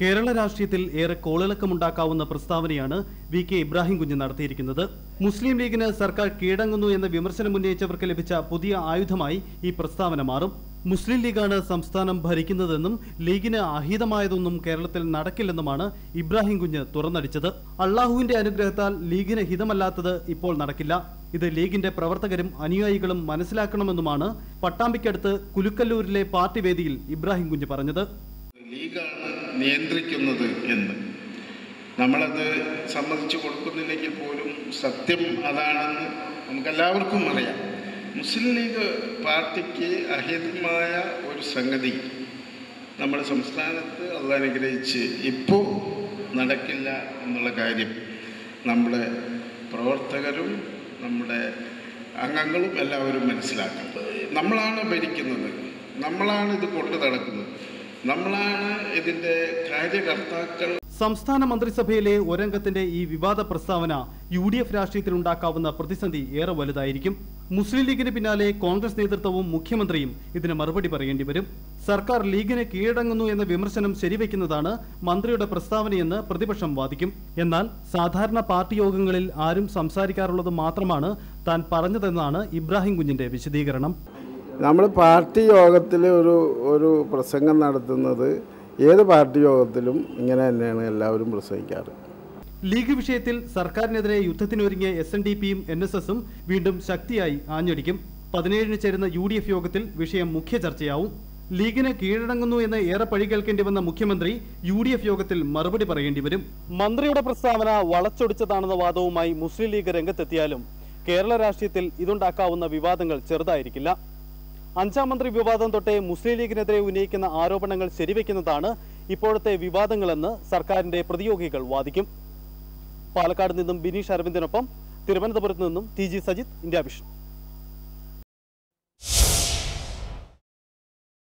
കേരള രാഷ്ട്രീയത്തിൽ ഏറെ കോളിളക്കമുണ്ടാക്കാവുന്ന പ്രസ്താവനയാണ് വി.കെ. ഇബ്രാഹിം കുഞ്ഞ് നടത്തിയിരിക്കുന്നത്. മുസ്ലിം ലീഗിന് സർക്കാർ കീഴടങ്ങുന്നു എന്ന വിമർശനം ഉന്നയിച്ചവർക്ക് ലഭിച്ച പുതിയ ആയുധമായി ഈ പ്രസ്താവന മാറും. മുസ്ലിം ലീഗാണ് സംസ്ഥാനം ഭരിക്കുന്നതെന്നും ലീഗിന് അഹിതമായതൊന്നും കേരളത്തിൽ നടക്കില്ലെന്നുമാണ് ഇബ്രാഹിം കുഞ്ഞ് തുറന്നടിച്ചത്. അള്ളാഹുവിന്റെ അനുഗ്രഹത്താൽ ലീഗിന് ഹിതമല്ലാത്തത് ഇപ്പോൾ നടക്കില്ല. ഇത് ലീഗിന്റെ പ്രവർത്തകരും അനുയായികളും മനസ്സിലാക്കണമെന്നുമാണ് പട്ടാമ്പിക്കടുത്ത് കുലുക്കല്ലൂരിലെ പാർട്ടി വേദിയിൽ ഇബ്രാഹിം കുഞ്ഞ് പറഞ്ഞത്. ലീഗാണ് നിയന്ത്രിക്കുന്നത് എന്ന് നമ്മളത് സമ്മതിച്ചു കൊടുക്കുന്നില്ലെങ്കിൽ പോലും സത്യം അതാണെന്ന് നമുക്കെല്ലാവർക്കും അറിയാം. മുസ്ലിം ലീഗ് പാർട്ടിക്ക് അഹിതമായ ഒരു സംഗതി നമ്മുടെ സംസ്ഥാനത്ത് അള്ളാഹ് അനുഗ്രഹിച്ച് ഇപ്പോൾ നടക്കില്ല എന്നുള്ള കാര്യം നമ്മുടെ പ്രവർത്തകരും നമ്മുടെ അംഗങ്ങളും എല്ലാവരും മനസ്സിലാക്കണം. നമ്മളാണ് ഭരിക്കുന്നത്, നമ്മളാണ് ഇത് കൊണ്ടു നടക്കുന്നത്, നമ്മളാണ് ഇതിൻ്റെ കാര്യകർത്താക്കൾ. സംസ്ഥാന മന്ത്രിസഭയിലെ ഒരംഗത്തിന്റെ ഈ വിവാദ പ്രസ്താവന UDF രാഷ്ട്രീയത്തിൽ ഉണ്ടാക്കാവുന്ന പ്രതിസന്ധി ഏറെ വലുതായിരിക്കും. മുസ്ലിം ലീഗിന് പിന്നാലെ കോൺഗ്രസ് നേതൃത്വവും മുഖ്യമന്ത്രിയും ഇതിന് മറുപടി പറയേണ്ടി വരും. സർക്കാർ ലീഗിന് കീഴടങ്ങുന്നു എന്ന വിമർശനം ശരിവെക്കുന്നതാണ് മന്ത്രിയുടെ പ്രസ്താവനയെന്ന് പ്രതിപക്ഷം വാദിക്കും. എന്നാൽ സാധാരണ പാർട്ടി യോഗങ്ങളിൽ ആരും സംസാരിക്കാറുള്ളത് മാത്രമാണ് താൻ പറഞ്ഞതെന്നാണ് ഇബ്രാഹിം കുഞ്ഞിന്റെ വിശദീകരണം. നമ്മൾ പാർട്ടി യോഗത്തിൽ ഒരു പ്രസംഗം നടത്തുന്നത് ഏത് പാർട്ടി യോഗത്തിലും ഇങ്ങനെ തന്നെയാണ് എല്ലാവരും പ്രസംഗിക്കാറ്. ലീഗ് വിഷയത്തിൽ സർക്കാരിനെതിരെ യുദ്ധത്തിനൊരുങ്ങിയ SNDPയും NSSും വീണ്ടും ശക്തിയായി ആഞ്ഞടിക്കും. 17-ന് ചേരുന്ന UDF യോഗത്തിൽ വിഷയം മുഖ്യ ചർച്ചയാവും. ലീഗിന് കീഴടങ്ങുന്നു എന്ന് ഏറെ പഴി കേൾക്കേണ്ടി വന്ന മുഖ്യമന്ത്രി UDF യോഗത്തിൽ മറുപടി പറയേണ്ടി വരും. മന്ത്രിയുടെ പ്രസ്താവന വളച്ചൊടിച്ചതാണെന്ന വാദവുമായി മുസ്ലിം ലീഗ് രംഗത്തെത്തിയാലും കേരള രാഷ്ട്രീയത്തിൽ ഇതുണ്ടാക്കാവുന്ന വിവാദങ്ങൾ ചെറുതായിരിക്കില്ല. 5ാം മന്ത്രി വിവാദം തൊട്ടേ മുസ്ലിം ലീഗിനെതിരെ ഉന്നയിക്കുന്ന ആരോപണങ്ങൾ ശരിവെക്കുന്നതാണ് ഇപ്പോഴത്തെ വിവാദങ്ങളെന്ന് സർക്കാരിന്റെ പ്രതിയോഗികൾ വാദിക്കും. പാലക്കാട് നിന്നും ബിനീഷ് അരവിന്ദിനൊപ്പം തിരുവനന്തപുരത്ത് നിന്നും TG സജിത്ത്, ഇന്ത്യ വിഷൻ.